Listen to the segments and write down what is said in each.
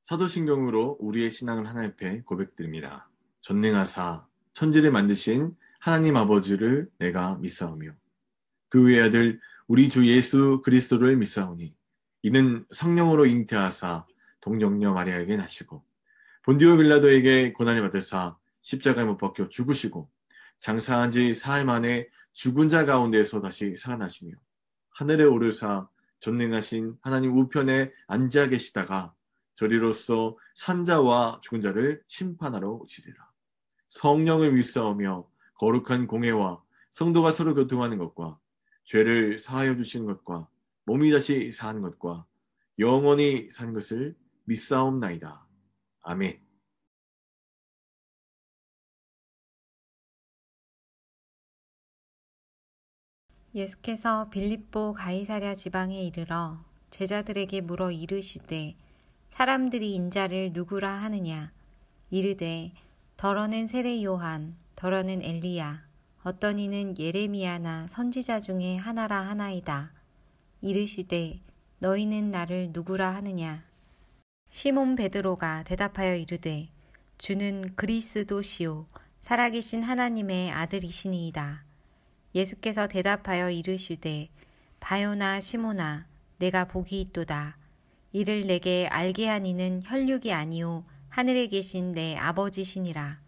사도신경으로 우리의 신앙을 하나님 앞에 고백드립니다. 전능하사 천지를 만드신 하나님 아버지를 내가 믿사오며 그 외아들 우리 주 예수 그리스도를 믿사오니 이는 성령으로 잉태하사 동정녀 마리아에게 나시고 본디오 빌라도에게 고난을 받으사 십자가에 못 박혀 죽으시고 장사한 지 사흘 만에 죽은 자 가운데서 다시 살아나시며 하늘에 오르사 전능하신 하나님 우편에 앉아 계시다가 저리로서 산자와 죽은 자를 심판하러 오시리라. 성령을 믿사오며 거룩한 공회와 성도가 서로 교통하는 것과 죄를 사하여 주시는 것과 몸이 다시 사는 것과 영원히 사는 것을 믿사옵나이다. 아멘. 예수께서 빌립보 가이사랴 지방에 이르러 제자들에게 물어 이르시되 사람들이 인자를 누구라 하느냐 이르되 더러는 세례 요한 더러는 엘리야 어떤 이는 예레미야나 선지자 중에 하나라 하나이다. 이르시되 너희는 나를 누구라 하느냐 시몬 베드로가 대답하여 이르되 주는 그리스도시요 살아계신 하나님의 아들이시니이다. 예수께서 대답하여 이르시되 바요나 시몬아 내가 복이 있도다. 이를 내게 알게 한 이는 혈육이 아니요 하늘에 계신 내 아버지시니라.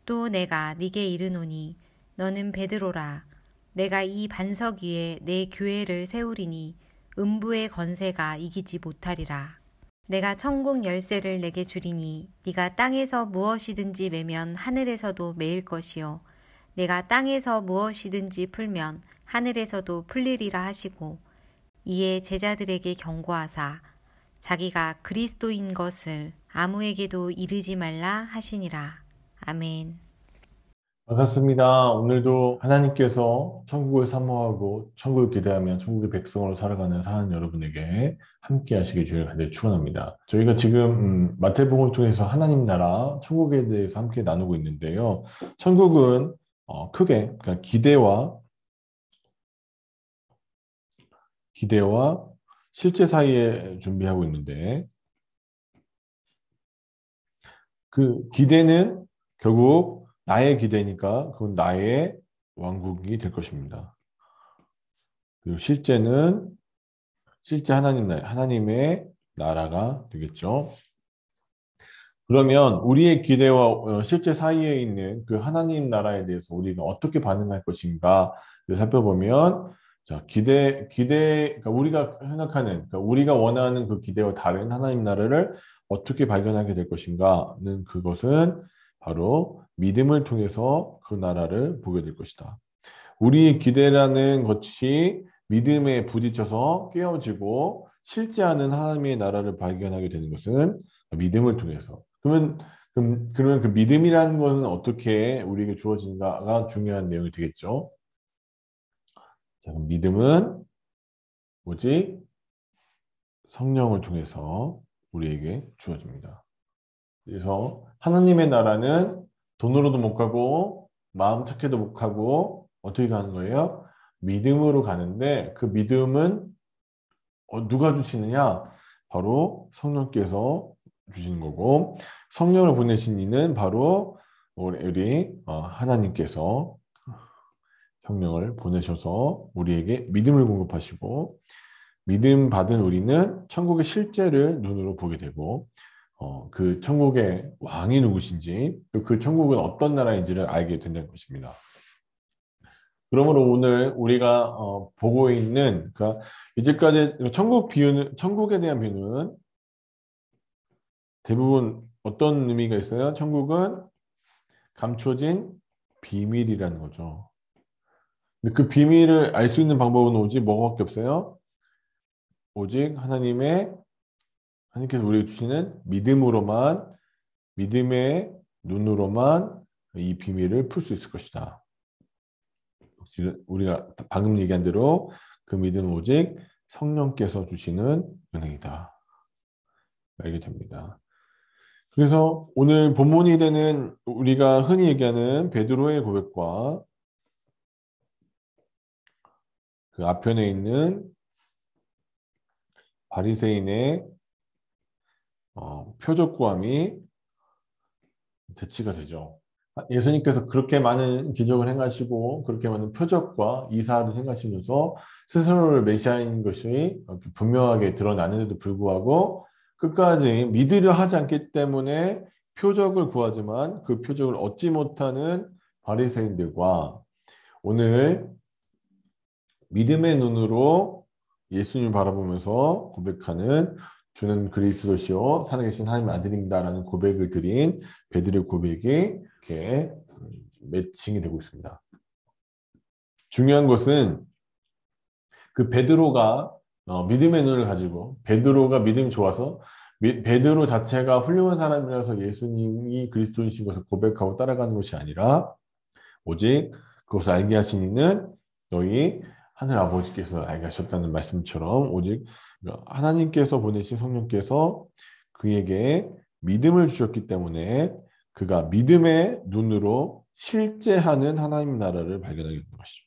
또 내가 네게 이르노니 너는 베드로라. 내가 이 반석 위에 내 교회를 세우리니 음부의 권세가 이기지 못하리라. 내가 천국 열쇠를 내게 주리니 네가 땅에서 무엇이든지 매면 하늘에서도 매일 것이요 내가 땅에서 무엇이든지 풀면 하늘에서도 풀리리라 하시고 이에 제자들에게 경고하사 자기가 그리스도인 것을 아무에게도 이르지 말라 하시니라. 아멘. 반갑습니다. 오늘도 하나님께서 천국을 사모하고 천국을 기대하며 천국의 백성으로 살아가는 사는 여러분에게 함께 하시길 주를 간절히 축원합니다. 저희가 지금 마태복음을 통해서 하나님 나라 천국에 대해서 함께 나누고 있는데요. 천국은 크게 그러니까 기대와 실제 사이에 준비하고 있는데 그 기대는 결국 나의 기대니까 그건 나의 왕국이 될 것입니다. 그리고 실제는 실제 하나님의 나라가 되겠죠. 그러면 우리의 기대와 실제 사이에 있는 그 하나님 나라에 대해서 우리가 어떻게 반응할 것인가 살펴보면 자, 그러니까 우리가 생각하는, 그러니까 우리가 원하는 그 기대와 다른 하나님 나라를 어떻게 발견하게 될 것인가는 그것은 바로 믿음을 통해서 그 나라를 보게 될 것이다. 우리의 기대라는 것이 믿음에 부딪혀서 깨어지고 실제하는 하나님의 나라를 발견하게 되는 것은 믿음을 통해서. 그러면 그 믿음이라는 것은 어떻게 우리에게 주어진가가 중요한 내용이 되겠죠. 자, 그럼 믿음은 오직 성령을 통해서 우리에게 주어집니다. 그래서 하나님의 나라는 돈으로도 못 가고 마음 착해도 못 가고 어떻게 가는 거예요? 믿음으로 가는데 그 믿음은 누가 주시느냐? 바로 성령께서 주시는 거고 성령을 보내신 이는 바로 우리 하나님께서 성령을 보내셔서 우리에게 믿음을 공급하시고 믿음 받은 우리는 천국의 실제를 눈으로 보게 되고 그 천국의 왕이 누구신지 또 그 천국은 어떤 나라인지를 알게 된다는 것입니다. 그러므로 오늘 우리가 보고 있는 그러니까 이제까지 천국에 대한 비유는 대부분 어떤 의미가 있어요? 천국은 감춰진 비밀이라는 거죠. 근데 그 비밀을 알 수 있는 방법은 오직 뭐밖에 없어요? 오직 하나님께서 우리에게 주시는 믿음의 눈으로만 이 비밀을 풀 수 있을 것이다. 우리가 방금 얘기한 대로 그 믿음은 오직 성령께서 주시는 은혜이다. 알게 됩니다. 그래서 오늘 본문이 되는 우리가 흔히 얘기하는 베드로의 고백과 그 앞편에 있는 바리새인의 표적구함이 대치가 되죠. 예수님께서 그렇게 많은 기적을 행하시고 그렇게 많은 표적과 이사를 행하시면서 스스로를 메시아인 것이 이렇게 분명하게 드러나는데도 불구하고 끝까지 믿으려 하지 않기 때문에 표적을 구하지만 그 표적을 얻지 못하는 바리새인들과 오늘 믿음의 눈으로 예수님을 바라보면서 고백하는 주는 그리스도시요 살아계신 하나님의 아들입니다라는 고백을 드린 베드로의 고백이 이렇게 매칭이 되고 있습니다. 중요한 것은 그 베드로가 믿음의 눈을 가지고 베드로가 믿음이 좋아서 베드로 자체가 훌륭한 사람이라서 예수님이 그리스도이신 것을 고백하고 따라가는 것이 아니라 오직 그것을 알게 하신 이는 너희 하늘 아버지께서 알게 하셨다는 말씀처럼 오직 하나님께서 보내신 성령께서 그에게 믿음을 주셨기 때문에 그가 믿음의 눈으로 실제하는 하나님 나라를 발견하게 된 것이죠.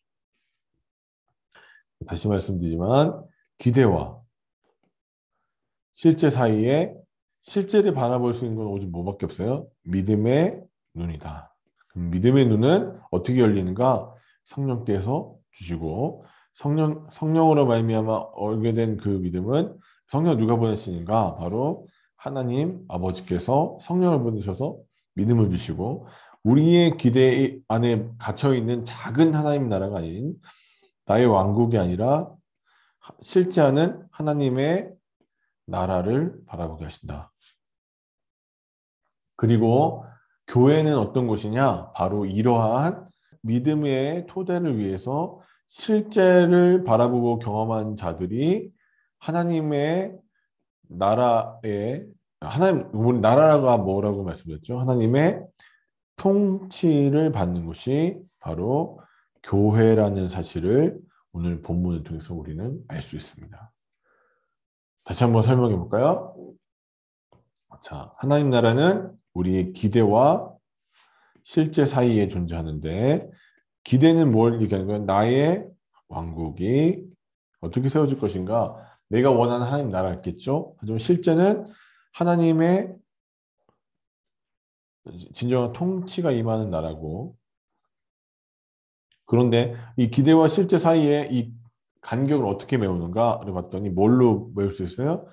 다시 말씀드리지만 기대와 실제 사이에 실제를 바라볼 수 있는 건 오직 뭐밖에 없어요? 믿음의 눈이다. 그럼 믿음의 눈은 어떻게 열리는가? 성령께서 주시고 성령으로 말미암아 얻게 된 그 믿음은 성령 누가 보내시는가? 바로 하나님 아버지께서 성령을 보내셔서 믿음을 주시고 우리의 기대 안에 갇혀 있는 작은 하나님 나라가 아닌 나의 왕국이 아니라 실제하는 하나님의 나라를 바라보게 하신다. 그리고 교회는 어떤 곳이냐? 바로 이러한 믿음의 토대를 위해서 실제를 바라보고 경험한 자들이 하나님의 나라에 우리 나라가 뭐라고 말씀드렸죠? 하나님의 통치를 받는 곳이 바로 교회라는 사실을 오늘 본문을 통해서 우리는 알 수 있습니다. 다시 한번 설명해 볼까요? 자, 하나님 나라는 우리의 기대와 실제 사이에 존재하는데 기대는 뭘 얘기하는 거야? 나의 왕국이 어떻게 세워질 것인가? 내가 원하는 하나님 나라겠죠? 하지만 실제는 하나님의 진정한 통치가 임하는 나라고 그런데 이 기대와 실제 사이에 이 간격을 어떻게 메우는가를 봤더니 뭘로 메울 수 있어요?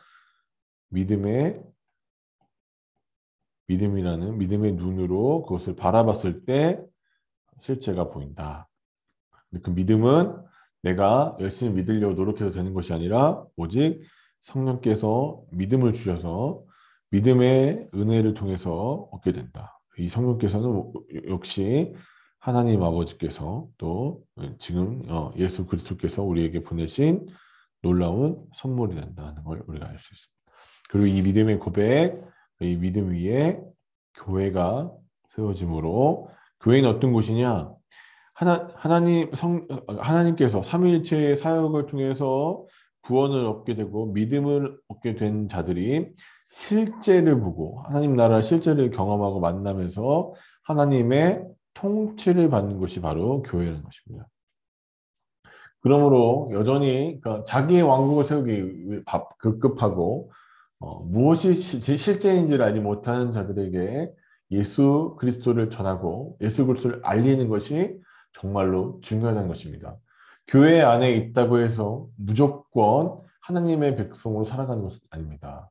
믿음이라는 믿음의 눈으로 그것을 바라봤을 때 실제가 보인다. 근데 그 믿음은 내가 열심히 믿으려고 노력해서 되는 것이 아니라 오직 성령께서 믿음을 주셔서 믿음의 은혜를 통해서 얻게 된다. 이 성령께서는 역시 하나님 아버지께서 또 지금 예수 그리스도께서 우리에게 보내신 놀라운 선물이 된다는 걸 우리가 알 수 있습니다. 그리고 이 믿음의 고백, 이 믿음 위에 교회가 세워짐으로 교회는 어떤 곳이냐? 하나님께서 삼위일체의 사역을 통해서 구원을 얻게 되고 믿음을 얻게 된 자들이 실제를 보고 하나님 나라 실제를 경험하고 만나면서 하나님의 통치를 받는 것이 바로 교회라는 것입니다. 그러므로 여전히 그러니까 자기의 왕국을 세우기 급급하고 무엇이 실제인지를 알지 못하는 자들에게 예수 그리스도를 전하고 예수 그리스도를 알리는 것이 정말로 중요하다는 것입니다. 교회 안에 있다고 해서 무조건 하나님의 백성으로 살아가는 것은 아닙니다.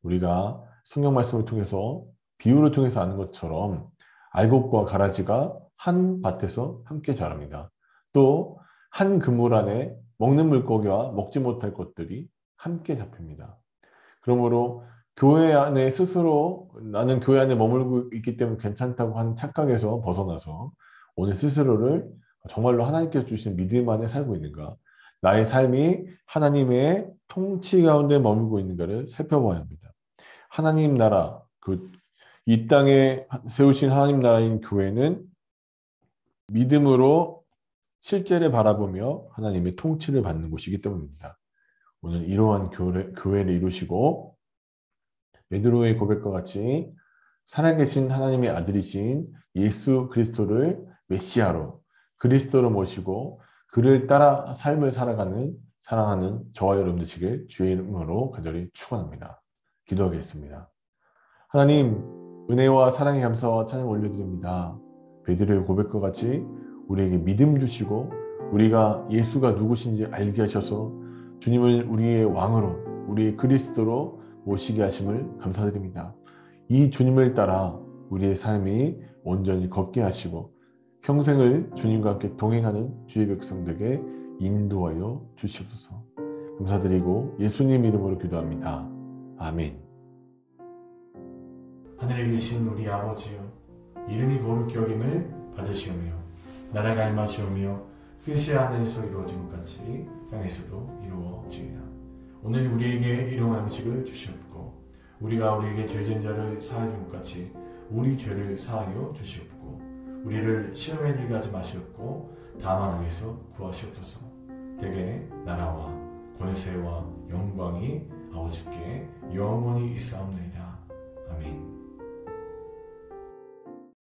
우리가 성경 말씀을 통해서 비유를 통해서 아는 것처럼 알곡과 가라지가 한 밭에서 함께 자랍니다. 또 한 그물 안에 먹는 물고기와 먹지 못할 것들이 함께 잡힙니다. 그러므로 교회 안에 스스로 나는 교회 안에 머물고 있기 때문에 괜찮다고 하는 착각에서 벗어나서 오늘 스스로를 정말로 하나님께서 주신 믿음 안에 살고 있는가? 나의 삶이 하나님의 통치 가운데 머물고 있는가를 살펴봐야 합니다. 하나님 나라, 이 땅에 세우신 하나님 나라인 교회는 믿음으로 실제를 바라보며 하나님의 통치를 받는 곳이기 때문입니다. 오늘 이러한 교회를 이루시고 베드로의 고백과 같이 살아계신 하나님의 아들이신 예수 그리스도를 메시아로 그리스도로 모시고 그를 따라 삶을 살아가는 사랑하는 저와 여러분 되시길 주의 이름으로 간절히 축원합니다. 기도하겠습니다. 하나님, 은혜와 사랑의 감사와 찬양 올려드립니다. 베드로의 고백과 같이 우리에게 믿음 주시고 우리가 예수가 누구신지 알게 하셔서 주님을 우리의 왕으로, 우리의 그리스도로 모시게 하심을 감사드립니다. 이 주님을 따라 우리의 삶이 온전히 걷게 하시고 평생을 주님과 함께 동행하는 주의 백성들에게 인도하여 주시옵소서. 감사드리고 예수님 이름으로 기도합니다. 아멘. 하늘에 계신 우리 아버지여, 이름이 거룩히 여김을 받으시오며 나라가 임하시오며 뜻이 하늘에서 이루어진 것 같이 땅에서도 이루어지이다. 오늘 우리에게 일용할 음식을 주시옵고 우리가 우리에게 죄진 자를 사하여 준 것 같이 우리 죄를 사하여 주시옵고 우리를 시험에 들게 하지 마시옵고 다만 악에서 구하시옵소서. 대개 나라와 권세와 영광이 아버지께 영원히 있사옵나이다.